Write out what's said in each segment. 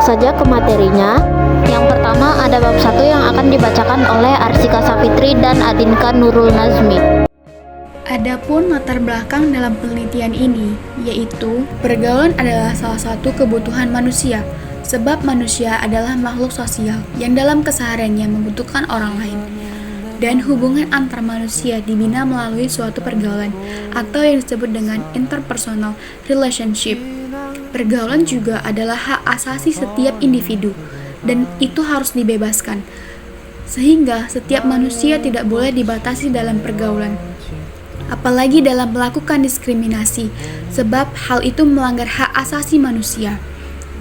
masuk saja ke materinya. Yang pertama ada bab 1 yang akan dibacakan oleh Arsika Safitri dan Adinka Nurul Nazmi. Adapun latar belakang dalam penelitian ini, yaitu pergaulan adalah salah satu kebutuhan manusia, sebab manusia adalah makhluk sosial yang dalam kesehariannya membutuhkan orang lain. Dan hubungan antar manusia dibina melalui suatu pergaulan, atau yang disebut dengan interpersonal relationship. Pergaulan juga adalah hak asasi setiap individu, dan itu harus dibebaskan, sehingga setiap manusia tidak boleh dibatasi dalam pergaulan, apalagi dalam melakukan diskriminasi, sebab hal itu melanggar hak asasi manusia.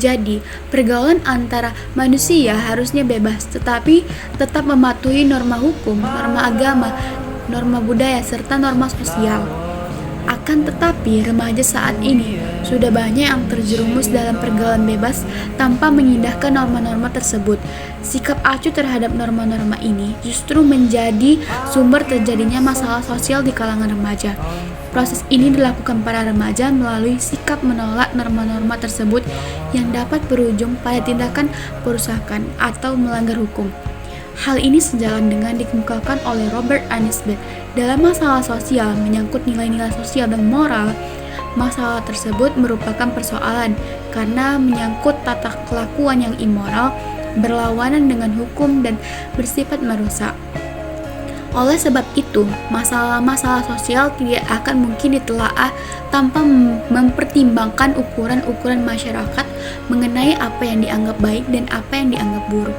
Jadi, pergaulan antara manusia harusnya bebas, tetapi tetap mematuhi norma hukum, norma agama, norma budaya, serta norma sosial. Akan tetapi, remaja saat ini sudah banyak yang terjerumus dalam pergaulan bebas tanpa mengindahkan norma-norma tersebut. Sikap acuh terhadap norma-norma ini justru menjadi sumber terjadinya masalah sosial di kalangan remaja. Proses ini dilakukan para remaja melalui sikap menolak norma-norma tersebut yang dapat berujung pada tindakan perusakan atau melanggar hukum. Hal ini sejalan dengan dikemukakan oleh Robert Anisbet dalam masalah sosial menyangkut nilai-nilai sosial dan moral. Masalah tersebut merupakan persoalan karena menyangkut tata kelakuan yang immoral, berlawanan dengan hukum, dan bersifat merusak. Oleh sebab itu, masalah-masalah sosial tidak akan mungkin ditelaah tanpa mempertimbangkan ukuran-ukuran masyarakat mengenai apa yang dianggap baik dan apa yang dianggap buruk.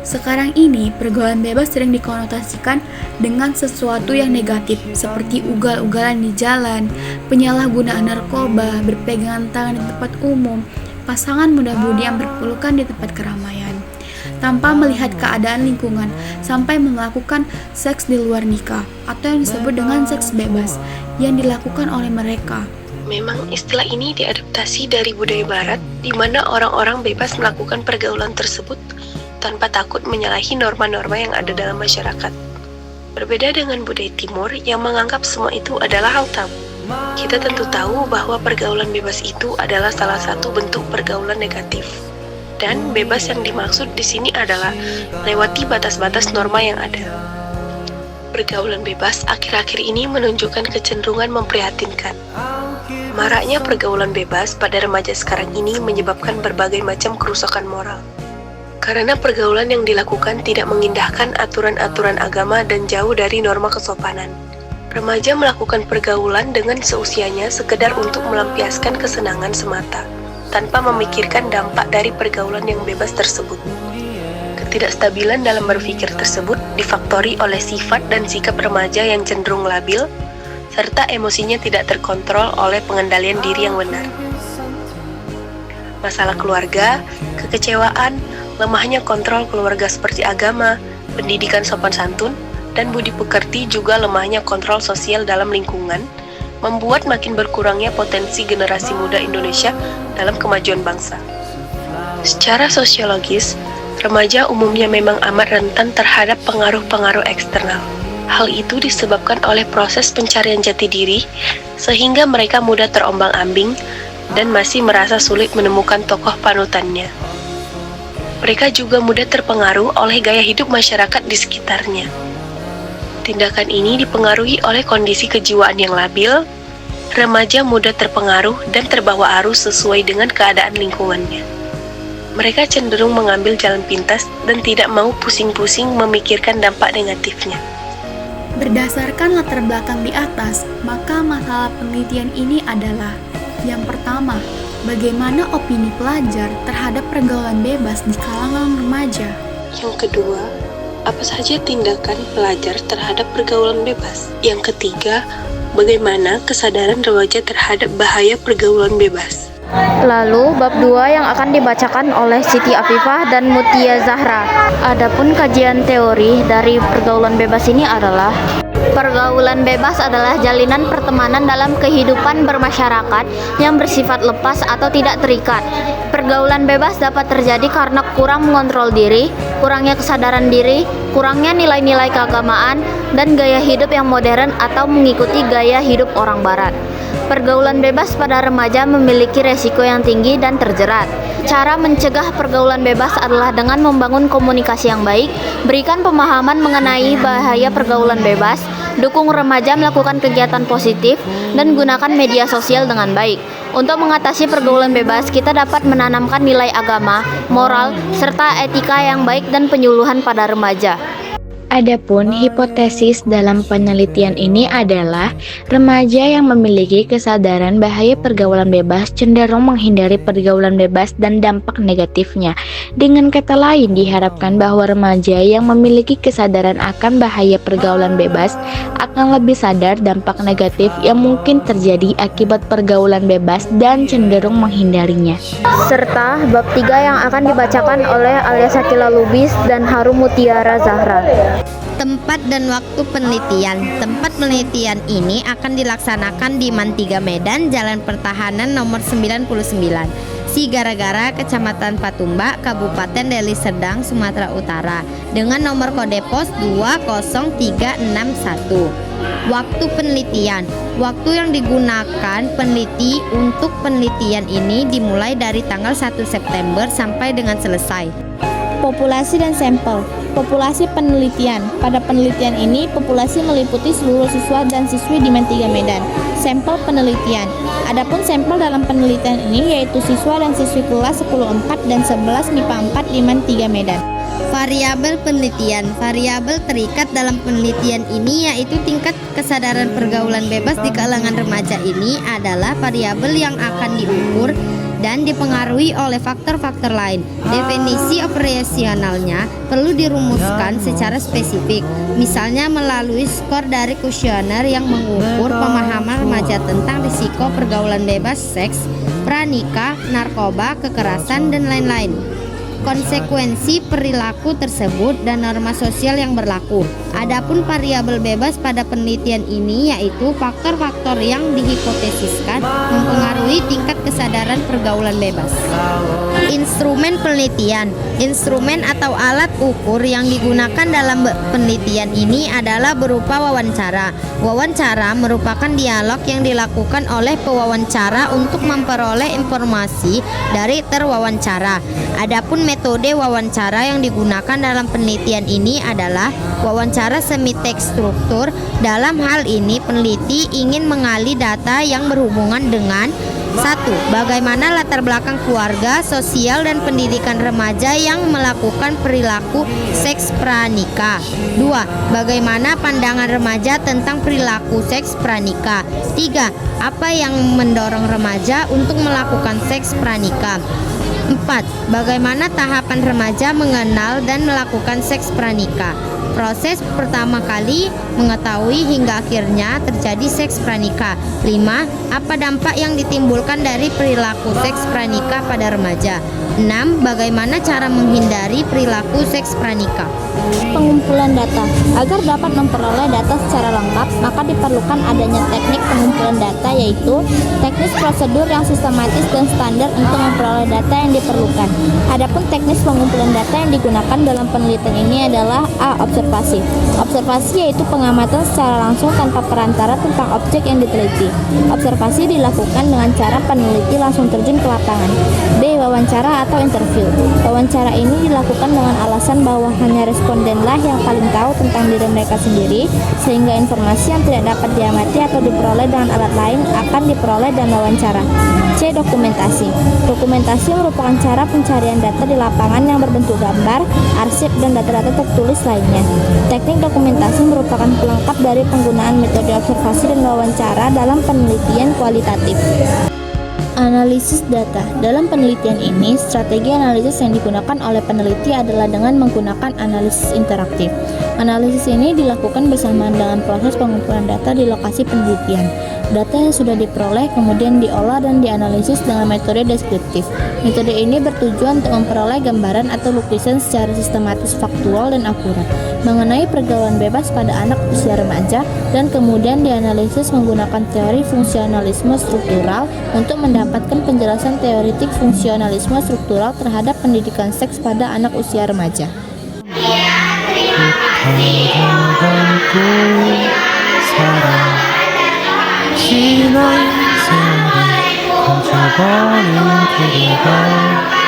Sekarang ini, pergaulan bebas sering dikonotasikan dengan sesuatu yang negatif, seperti ugal-ugalan di jalan, penyalahgunaan narkoba, berpegangan tangan di tempat umum, pasangan muda-mudi yang berpelukan di tempat keramaian, tanpa melihat keadaan lingkungan, sampai melakukan seks di luar nikah, atau yang disebut dengan seks bebas, yang dilakukan oleh mereka. Memang istilah ini diadaptasi dari budaya barat, di mana orang-orang bebas melakukan pergaulan tersebut tanpa takut menyalahi norma-norma yang ada dalam masyarakat. Berbeda dengan budaya timur yang menganggap semua itu adalah hal tabu. Kita tentu tahu bahwa pergaulan bebas itu adalah salah satu bentuk pergaulan negatif. Dan bebas yang dimaksud di sini adalah lewati batas-batas norma yang ada. Pergaulan bebas akhir-akhir ini menunjukkan kecenderungan memprihatinkan. Maraknya pergaulan bebas pada remaja sekarang ini menyebabkan berbagai macam kerusakan moral. Karena pergaulan yang dilakukan tidak mengindahkan aturan-aturan agama dan jauh dari norma kesopanan. Remaja melakukan pergaulan dengan seusianya sekedar untuk melampiaskan kesenangan semata, tanpa memikirkan dampak dari pergaulan yang bebas tersebut. Ketidakstabilan dalam berpikir tersebut difaktori oleh sifat dan sikap remaja yang cenderung labil, serta emosinya tidak terkontrol oleh pengendalian diri yang benar. Masalah keluarga, kekecewaan, lemahnya kontrol keluarga seperti agama, pendidikan sopan santun, dan budi pekerti juga lemahnya kontrol sosial dalam lingkungan, membuat makin berkurangnya potensi generasi muda Indonesia dalam kemajuan bangsa. Secara sosiologis, remaja umumnya memang amat rentan terhadap pengaruh-pengaruh eksternal. Hal itu disebabkan oleh proses pencarian jati diri, sehingga mereka mudah terombang-ambing dan masih merasa sulit menemukan tokoh panutannya. Mereka juga mudah terpengaruh oleh gaya hidup masyarakat di sekitarnya. Tindakan ini dipengaruhi oleh kondisi kejiwaan yang labil. Remaja mudah terpengaruh dan terbawa arus sesuai dengan keadaan lingkungannya. Mereka cenderung mengambil jalan pintas dan tidak mau pusing-pusing memikirkan dampak negatifnya. Berdasarkan latar belakang di atas, maka masalah penelitian ini adalah: yang pertama, bagaimana opini pelajar terhadap pergaulan bebas di kalangan remaja? Yang kedua, apa saja tindakan pelajar terhadap pergaulan bebas? Yang ketiga, bagaimana kesadaran remaja terhadap bahaya pergaulan bebas? Lalu bab 2 yang akan dibacakan oleh Siti Afifah dan Mutia Zahra. Adapun kajian teori dari pergaulan bebas ini adalah: pergaulan bebas adalah jalinan pertemanan dalam kehidupan bermasyarakat yang bersifat lepas atau tidak terikat. Pergaulan bebas dapat terjadi karena kurang mengontrol diri, kurangnya kesadaran diri, kurangnya nilai-nilai keagamaan, dan gaya hidup yang modern atau mengikuti gaya hidup orang barat. Pergaulan bebas pada remaja memiliki resiko yang tinggi dan terjerat. Cara mencegah pergaulan bebas adalah dengan membangun komunikasi yang baik, berikan pemahaman mengenai bahaya pergaulan bebas, dukung remaja melakukan kegiatan positif, dan gunakan media sosial dengan baik. Untuk mengatasi pergaulan bebas, kita dapat menanamkan nilai agama, moral, serta etika yang baik dan penyuluhan pada remaja. Adapun hipotesis dalam penelitian ini adalah remaja yang memiliki kesadaran bahaya pergaulan bebas cenderung menghindari pergaulan bebas dan dampak negatifnya. Dengan kata lain, diharapkan bahwa remaja yang memiliki kesadaran akan bahaya pergaulan bebas akan lebih sadar dampak negatif yang mungkin terjadi akibat pergaulan bebas dan cenderung menghindarinya. Serta bab 3 yang akan dibacakan oleh Alia Shakila Lubis dan Harum Mutiara Zahra. Tempat dan waktu penelitian. Tempat penelitian ini akan dilaksanakan di MAN 3 Medan, Jalan Pertahanan nomor 99, Si Gara-Gara, Kecamatan Patumbak, Kabupaten Deli Serdang, Sumatera Utara, dengan nomor kode pos 20361. Waktu penelitian. Waktu yang digunakan peneliti untuk penelitian ini dimulai dari tanggal 1 September sampai dengan selesai. Populasi dan sampel. Populasi penelitian. Pada penelitian ini, populasi meliputi seluruh siswa dan siswi di MAN 3 Medan. Sampel penelitian. Adapun sampel dalam penelitian ini yaitu siswa dan siswi kelas 10-4 dan 11 MIPA 4 di MAN 3 Medan. Variabel penelitian. Variabel terikat dalam penelitian ini yaitu tingkat kesadaran pergaulan bebas di kalangan remaja ini adalah variabel yang akan diukur dan dipengaruhi oleh faktor-faktor lain. Definisi operasionalnya perlu dirumuskan secara spesifik, misalnya melalui skor dari kuesioner yang mengukur pemahaman remaja tentang risiko pergaulan bebas seks, pranikah, narkoba, kekerasan, dan lain-lain. Konsekuensi perilaku tersebut dan norma sosial yang berlaku. Adapun variabel bebas pada penelitian ini yaitu faktor-faktor yang dihipotesiskan mempengaruhi tingkat kesadaran pergaulan bebas. Instrumen penelitian. Instrumen atau alat ukur yang digunakan dalam penelitian ini adalah berupa wawancara. Wawancara merupakan dialog yang dilakukan oleh pewawancara untuk memperoleh informasi dari terwawancara. Adapun metode wawancara yang digunakan dalam penelitian ini adalah wawancara semi-tekstruktur. Dalam hal ini, peneliti ingin menggali data yang berhubungan dengan 1. Bagaimana latar belakang keluarga, sosial, dan pendidikan remaja yang melakukan perilaku seks pranikah. 2. Bagaimana pandangan remaja tentang perilaku seks pranikah. 3. Apa yang mendorong remaja untuk melakukan seks pranikah. 4. Bagaimana tahapan remaja mengenal dan melakukan seks pranikah. Proses pertama kali mengetahui hingga akhirnya terjadi seks pranikah. 5. Apa dampak yang ditimbulkan dari perilaku seks pranikah pada remaja. 6. Bagaimana cara menghindari perilaku seks pranikah. Pengumpulan data. Agar dapat memperoleh data secara lengkap, maka diperlukan adanya teknik pengumpulan data, yaitu teknis prosedur yang sistematis dan standar untuk memperoleh data yang diperlukan. Adapun teknis pengumpulan data yang digunakan dalam penelitian ini adalah A. Observasi. Observasi yaitu pengamatan secara langsung tanpa perantara tentang objek yang diteliti. Observasi dilakukan dengan cara peneliti langsung terjun ke lapangan. B. Wawancara atau interview. Wawancara ini dilakukan dengan alasan bahwa hanya respondenlah yang paling tahu tentang diri mereka sendiri, sehingga informasi yang tidak dapat diamati atau diperoleh dengan alat lain akan diperoleh dalam wawancara. C. Dokumentasi. Dokumentasi merupakan cara pencarian data di lapangan yang berbentuk gambar, arsip, dan data-data tertulis lainnya. Teknik dokumentasi merupakan pelengkap dari penggunaan metode observasi dan wawancara dalam penelitian kualitatif. Analisis data. Dalam penelitian ini, strategi analisis yang digunakan oleh peneliti adalah dengan menggunakan analisis interaktif. Analisis ini dilakukan bersamaan dengan proses pengumpulan data di lokasi penelitian. Data yang sudah diperoleh kemudian diolah dan dianalisis dengan metode deskriptif. Metode ini bertujuan untuk memperoleh gambaran atau lukisan secara sistematis, faktual, dan akurat mengenai pergaulan bebas pada anak usia remaja, dan kemudian dianalisis menggunakan teori fungsionalisme struktural untuk mendapatkan penjelasan teoretik fungsionalisme struktural terhadap pendidikan seks pada anak usia remaja. 지난 falling to the ground.